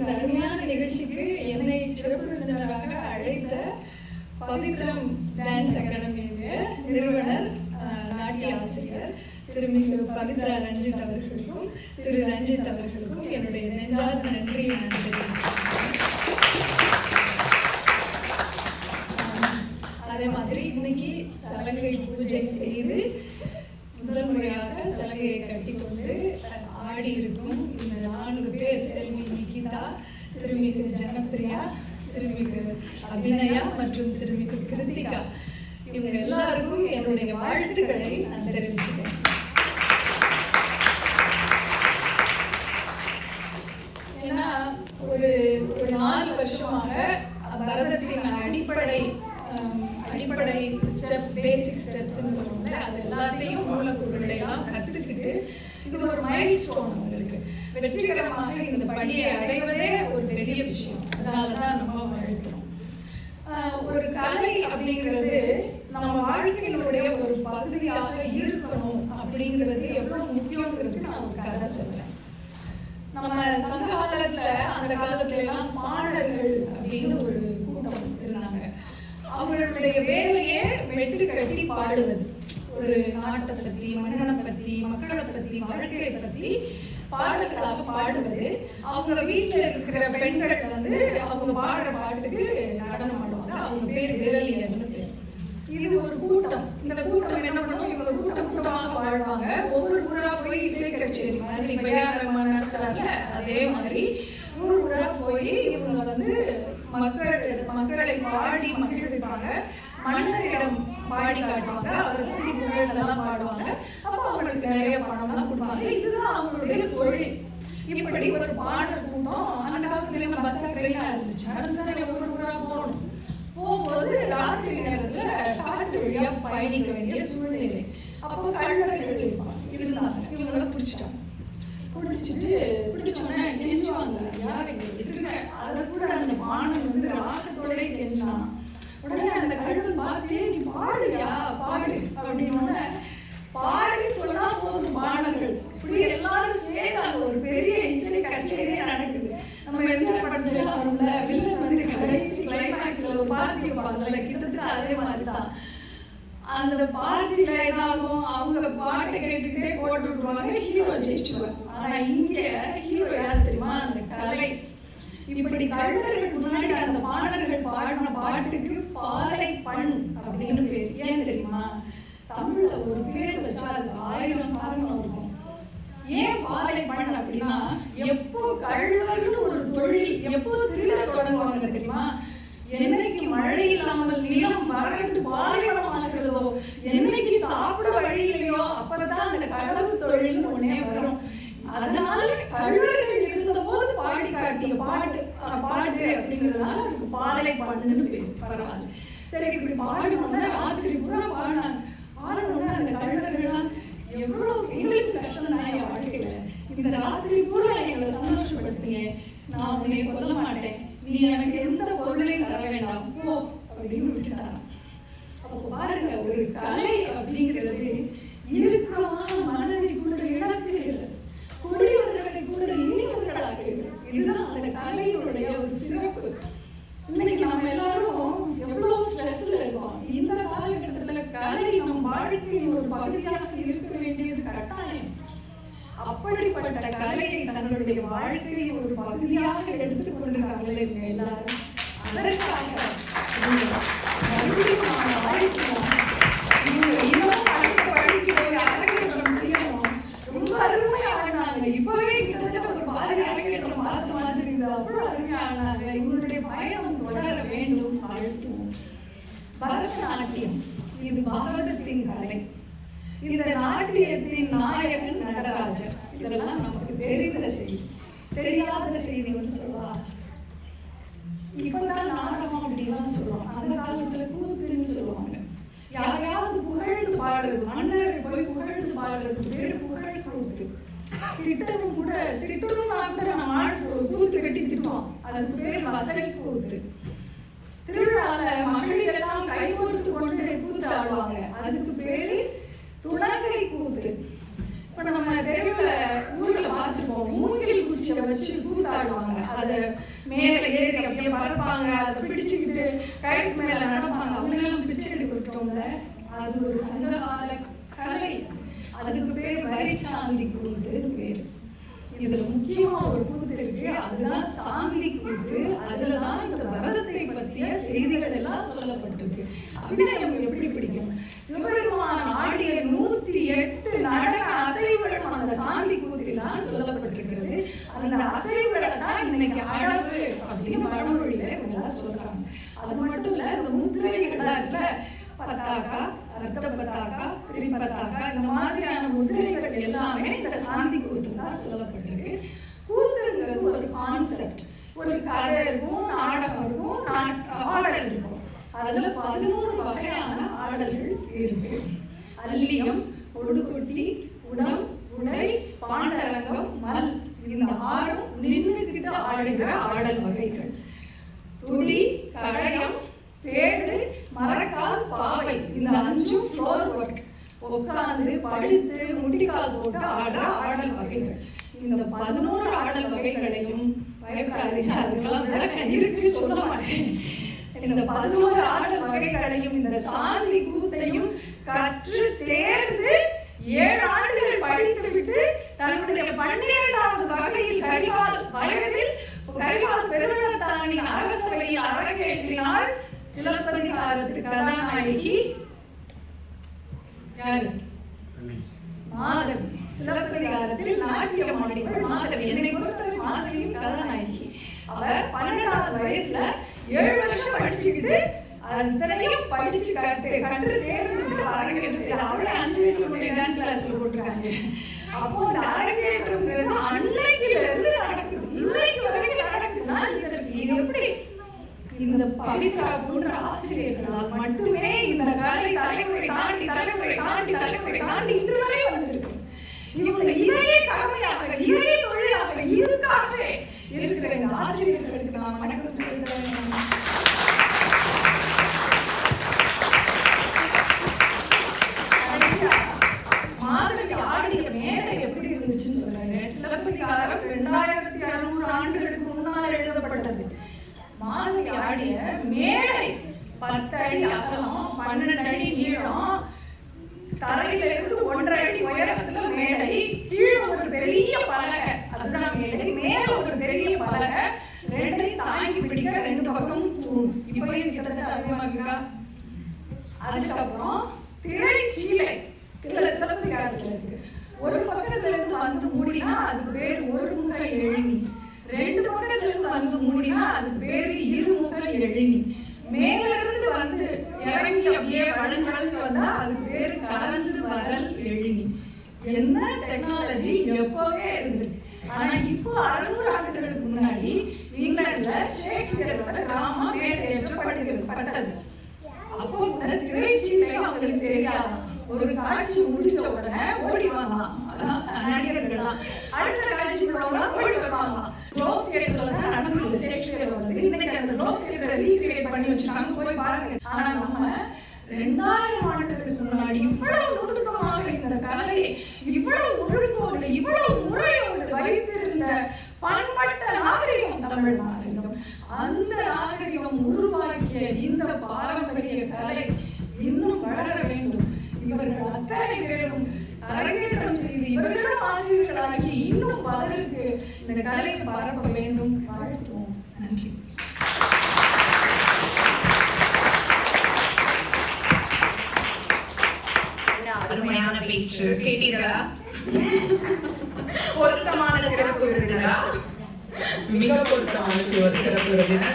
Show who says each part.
Speaker 1: இந்த அருமையான நிகழ்ச்சிக்கு என்னை சிறப்பு விருந்தினராக அழைத்த பவித்ரம் டான்ஸ் அகாடமியுடைய நிறுவனர், நாட்டிய ஆசிரியர் திருமிகு பவித்ரா ரஞ்சித் அவர்களுக்கும் திரு ரஞ்சித் அவர்களுக்கும் என்னுடைய நெஞ்சார்ந்த நன்றியை நான் தெரிவிக்கிறேன். அதே மாதிரி இன்னைக்கு சலங்கை பூஜை செய்து முதல் முறையாக சலங்கையை கட்டிக்கொண்டு ஆடி இருக்கும் இந்த 4 பேர், செல்வி நிகிதா, திருமிகு ஜனப்பிரியா, திருமிகு அபிநயா மற்றும் திருமிகு கிருத்திகா, இவங்க எல்லாருக்கும் என்னுடைய வாழ்த்துக்களை நான் தெரிவிச்சுக்கிறேன். ஏன்னா ஒரு 4 வருஷமாக பரதத்தின் அடிப்படை ஸ்டெப்ஸ், பேசிக் ஸ்டெப்ஸ்ன்னு சொல்லுவாங்க, அது எல்லாத்தையும் மூலக்கூறுகளை எல்லாம் கற்றுக்கிட்டு இது ஒரு மைல் ஸ்டோன் அவங்களுக்கு. வெற்றிகரமாக இந்த படியை அடைவதே ஒரு பெரிய விஷயம். அதனால தான் நம்ம வாழ்த்துறோம். ஒரு கலை அப்படிங்கிறது நம்ம வாழ்க்கையினுடைய ஒரு பகுதியாக இருக்கணும் அப்படிங்கிறது எவ்வளவு முக்கியங்கிறதுக்கு நான் ஒரு கதை சொல்றேன். நம்ம சங்க காலத்துல, அந்த காலத்துல எல்லாம் பாடல்கள் அப்படின்னு ஒரு கூட்டம் இருந்தாங்க. அவங்களுடைய வேலையே மெட்டு கட்டி பாடுவது, ஒரு நாட்டை பத்தி, மன்னனை பத்தி, மக்களை பத்தி, வாழ்க்கையை பத்தி பாடல்களாக பாடுவது. அவங்க வீட்டில் இருக்கிற பெண்கள் வந்து அவங்க பாடுற பாட்டுக்கு நடனம் ஆடுவாங்க. அவங்க பேர் விரலியர்னு பேர். இது ஒரு கூட்டம். இந்த கூட்டம் என்ன பண்ணும், இவங்க கூட்டமாக வாழ்வாங்க. ஒவ்வொரு ஊரா போய் இசை கச்சேரி மாதிரி பெயார் ரஹ்மான் நடத்துறாங்க, அதே மாதிரி ஊரா போய் இவங்க வந்து மக்களை பாடி மகிழ்விப்பாங்க. மன்னரிடம் பாடி காட்டுவாங்க, அவர் பத்தி புகழெல்லாம் பாடுவாங்க. அப்போ அவங்களுக்கு நிறைய பணம்லாம் கொடுப்பாங்க. இதுதான் அவங்களுடைய தொழில். இப்படி ஒரு பாடல் கூட்டம் அந்த காலத்துல நம்ம பஸ் ட்ரெயினா இருந்துச்சு, நடந்துதான் ஒவ்வொரு ஊரா போகணும். போகும்போது ராத்திரி நேரத்துல காட்டு வழியா பயணிக்க வேண்டிய சூழ்நிலை. அப்போ கள்ளர்கள் இருந்தாங்க. இவங்களை பிடிச்சோன்னே கெஞ்சுவாங்க, யார் இங்க இருக்க. அதை கூட அந்த மாணவன் வந்து ராகத்தோட கெஞ்சான். உடனே அந்த கழுவன் பார்த்து, நீ பாடுயா, பாடு அப்படின்னு பாடி சொன்னா போதும். மாணவர்கள் இப்படி எல்லாரும் சேர்ந்தாங்க. ஒரு பெரிய இசை கச்சேரியே நடக்குது. நம்ம எம்ஜிஆர் படத்துல எல்லாம் வரும்ல, வில்லன் வந்து கடைசி கிளைமேக்ஸ்ல ஒரு பார்ட்டி வைப்பாங்கல்ல, கிட்டத்தட்ட அதே மாதிரிதான். அந்த பார்ட்டில என்னாகும், அவங்க பாட்டை கேட்டுக்கிட்டே போட்டு விட்டுருவாங்க, ஹீரோ ஜெயிச்சுவாங்க. ஆனா இங்க ஹீரோ யார் தெரியுமா, அந்த கலை. இப்படி கள்ளர்களுக்கு முன்னாடி அந்த பாடல்கள் பாடின பாட்டுக்கு பாலை பண் அப்படின்னு பேர். ஏன் தெரியுமா, தமிழ்ல ஒரு பேர் வச்சா அதுக்கு 1000 காரணம் இருக்கும். ஏன் பாலை பண் அப்படின்னா, எப்போ கள்வர்னு ஒரு தொழில் எப்போ திருட தொடங்குவாங்க தெரியுமா, என்னைக்கு மழை இல்லாமல் நிலம் வறண்டு பாலைவனமாகிறதோ, என்னைக்கு சாப்பிட வழி இல்லையோ, அப்பதான் அந்த களவு தொழில்னு ஒன்னே வரும். அதனால கள்வர்கள் இருந்த போது பாடி காட்டிய பாட்டு அப்படிங்கிறதுனால அதுக்கு பாலை பண்ணுன்னு பேர். பரவாயில்ல, சரி. இப்படி பாடணும்னா ராத்திரி பூரா பாடினாங்க. பாடணும்னா அந்த கள்வர்கள்லாம் எவ்வளவு எங்களுக்கு கஷ்டம் தான் என் வாழ்க்கையில. இந்த ராத்திரி பூரா எங்களை சந்தோஷப்படுத்தீங்க, நான் உன்னை கொல்ல மாட்டேன், நீ எனக்கு எந்த பொருளையும் தர வேண்டாம், போ அப்படின்னு விட்டுட்டாங்க. அப்போ பாருங்க, ஒரு கலை அப்படிங்கிறது இறுக்கமான மனதை கூட இழக்குகிறது, கூடியவர்களை கூட இனியவர்களாக்குகிறது. இதுதான் அந்த கலையுடைய ஒரு சிறப்பு. இன்னைக்கு நம்ம எல்லாரும் எவ்வளவு ஸ்ட்ரெஸ்ல இருக்கோம். இந்த காலகட்டத்துல கலை நம் வாழ்க்கையின் ஒரு பகுதியாக இருக்க வேண்டியது கட்டாயம். அப்படிப்பட்ட கலையை தங்களுடைய வாழ்க்கையின் ஒரு பகுதியாக எடுத்துக் கொண்டிருக்காங்களே இவங்க எல்லாரும். அதற்காக அரங்கேற்றம் செய்யணும். ரொம்ப அருமையா ஆடினாங்க. இப்பவே கிட்டத்தட்ட ஒரு பாதி அரங்கேற்றம் பார்த்த மாதிரி இருந்தது. அவ்வளவு அருமையா ஆடினாங்க. இவங்களுடைய பயணம் தொடர வேண்டும், வாழ்த்துவோம். பரதநாட்டியம் இது பாரதத்தின் கலை. இந்த நாட்டியத்தின் நாயகன் நடராஜர். இதெல்லாம் நமக்கு தெரிந்த செய்தி. தெரியாத செய்தி வந்து சொல்லுவாங்க, இப்பதான் நாடகம் அப்படின்லாம் சொல்லுவாங்க. அந்த காலத்துல கூத்துன்னு சொல்லுவாங்க. யாரையாவது புகழ்ந்து பாடுறது, மன்னர் போய் புகழ்ந்து பாடுறது பேரு புகழ் கூத்து. திட்டணும்னா கூட நம்ம கூத்து கட்டி திட்டுவோம், அதுக்கு பேர் வசல் கூத்து. திருவிழால மகளிர் எல்லாம் கைகோர்த்து கொண்டு கூத்து ஆடுவாங்க, அதுக்கு பேரு துணங்கை கூத்து. இப்ப நம்ம தெருவுல ஊர்ல பார்த்துப்போம், மூங்கில் குச்சி குச்சியை வச்சு கூத்தாடுவாங்க. அதை மேலே ஏறி அப்படியே பறப்பாங்க, அதை பிடிச்சுக்கிட்டு கயிறு மேல நடப்பாங்க. அவங்களெல்லாம் பிச்சை எடுக்க விட்டோம்ல, அது ஒரு சங்ககால கலை. அதுக்கு பேர் வரிச்சாந்தி கூத்துன்னு பேர். இதுல முக்கியமா ஒரு கூத்து இருக்கு, அதுதான் சாந்தி கூத்து. அதுலதான் இந்த பரதத்தை பற்றிய செய்திகள் எல்லாம் சொல்லப்பட்டிருக்கு. அபிநயம் எப்படி பிடிக்கும்? சிவபெருமான் ஆடிய 108 நடன அசைவுகளும் அந்த சாந்தி கூத்திலாம் சொல்லப்பட்டிருக்கிறது. அந்த அசைவுகளை தான் இன்னைக்கு அழகு அப்படின்னு வடமொழியில இவங்க சொல்றாங்க. அது மட்டும் இல்ல, இந்த முத்திரைகள்லாம் இருக்குல்ல, பத்தாக்கா, அர்த்த பத்தாக்கா, திரிபத்தாக்கா, இந்த மாதிரியான முத்திரைகள் எல்லாமே இந்த சாந்தி கூத்துல தான் சொல்லப்பட்டிருக்கு. கூத்துங்கிறது ஒரு கான்செப்ட். ஒரு கதை இருக்கும், நாடகம் இருக்கும், ஆடல் இருக்கும். அதுல 11 வகையான ஆடல்கள் இருக்கு. அல்லியம், ஒடுகுட்டி, உடம், உடை, பாண்டரங்கம், மல், இந்த 6 நின்றுகிட்டு ஆடுகிற ஆடல் வகைகள். துடி, கடையம், பேடு, மரக்கால், பாவை, இந்த 5 ஃப்ளோர் ஒர்க். உட்காந்து படுத்து முட்டிக்கால் போட்டு ஆடுற ஆடல் வகைகள். இந்த 11 ஆடல் வகைகளையும் பயப்படாதீங்க, அதுக்கெல்லாம் விளக்கம் இருக்கு, சொல்ல மாட்டேன். இந்த 11 ஆடல் வகைகளையும் இந்த சாந்தி கூத்தையும் கற்று தேர்ந்து 7 ஆண்டுகள் படித்து விட்டு தன்னுடைய 12வது வகையில் கரிகால் வயதில் கரிகால் பெருவளத்தானின் அரசவையில் அரங்கேற்றினார் சிலப்பதிகாரத்து கதாநாயகி யாரு? மாதவி. சிலப்பதிகாரத்தில் நாட்டியம் ஆடியவள் மாதவி. என்னை பொறுத்தவரை மாதவியும் கதாநாயகி. அவ 12வது வயசுல 7 வருஷம் படிச்சுக்கிட்டு அத்தனையும் படிச்சு கற்று தேர்ந்து விட்டு அரங்கேற்றம் செய்த. அவளை 5 வயசுல கொண்டு டான்ஸ் கிளாஸ்ல போட்டிருக்காங்க. அப்போ இந்த அரங்கேற்றம்ங்கிறது அன்னைக்குல இருந்து நடக்குது, இன்னைக்கு வரைக்கும் நடக்குதுன்னா இது எப்படி? இந்த பவித்ரா போன்ற ஆசிரியர்களால் மட்டுமே இந்த கலை தலைமுறை தாண்டி தலைமுறை தாண்டி தலைமுறை தாண்டி இன்று வரை வந்திருக்கு. இவங்க இதையே கடமையாக, இதையே தொழிலாக, இதுக்காக இருக்கிற இந்த ஆசிரியர்களுக்கு நான் வணக்கம் சொல்கிறேன். மாதவி ஆடிய மேடை எப்படி இருந்துச்சுன்னு சொல்றாங்க. சிலப்பதிகாரம் 2600 ஆண்டுகளுக்கு முன்னால் எழுதப்பட்டது. மாதவி ஆடிய மேடை 10 அடி அகலம், 12 அடி நீளம், தரையில இருந்து 1.5 அடி உயரத்துல மேடை, கீழே ஒரு பெரிய பலகை, அதுதான் மேடை, மேல ஒரு பெரிய பலகை, 2ஐயும் தாங்கி பிடிக்க 2 பக்கமும் தூண். இப்பயும் கிட்டத்தட்ட அதிகமா இருக்கா? அதுக்கப்புறம் திரைச்சீலை சிலப்பதிகாரத்துல இருக்கு. ஒரு பக்கத்துல இருந்து வந்து மூடினா அதுக்கு பேர் ஒருமுக எழினி, 2 பக்கத்துல இருந்து வந்து மூடினா அதுக்கு பேரு இருமுக எழினி, மேல இருந்து வந்து இறங்கி அப்படியே வளைஞ்சு வளைஞ்சு வந்தா அதுக்கு பேரு கலந்து வரல் எழினி. என்ன டெக்னாலஜி எப்பவே இருந்திருக்கு. ஆனா இப்போ 600 ஆண்டுகளுக்கு முன்னாடி இங்கிலாந்துல ஷேக்ஸ்பியரோட டிராமா மேடையேற்றப்பட்டது. அப்போ கூட திரைச்சீலை அவங்களுக்கு தெரியாதான். ஒரு காட்சி முடிச்ச உடனே ஓடி வந்தான் நடிகர்கள்லாம், அடுத்த காட்சி ஓடி வருவாங்க. குளோப் தியேட்டர்ல தான் நடந்தது ஷேக்ஸ்பியரோட. இன்னைக்கு அந்த குளோப் தியேட்டரை ரீக்ரியேட் பண்ணி வச்சிருக்காங்க, போய் பாருங்க. ஆனா நம்ம 2000 ஆண்டுகளுக்கு முன்னாடி இவ்வளவு நுணுக்கமாக இந்த கலையை, இவ்வளவு ஒழுங்கோடு, இவ்வளவு முறையோடு வைத்திருந்த பண்பட்ட நாகரிகம் தமிழ் நாகரிகம். அந்த நாகரிகம் உருவாக்கிய இந்த பாரம்பரிய கலை இன்னும் வளர வேண்டும். இவர்கள் அத்தனை பேரும் அரங்கேற்றம் செய்து இவர்களும் ஆசிரியர்களாகி இன்னும் பலருக்கு இந்த கலையை பரப்ப வேண்டும். வாழ்த்துவோம். நன்றி.
Speaker 2: அருமையான பேச்சு கேட்டீர்களா? பொருத்தமான சிறப்பு விருதுகளா? மிக பொருத்தமான சிறப்பு விருது.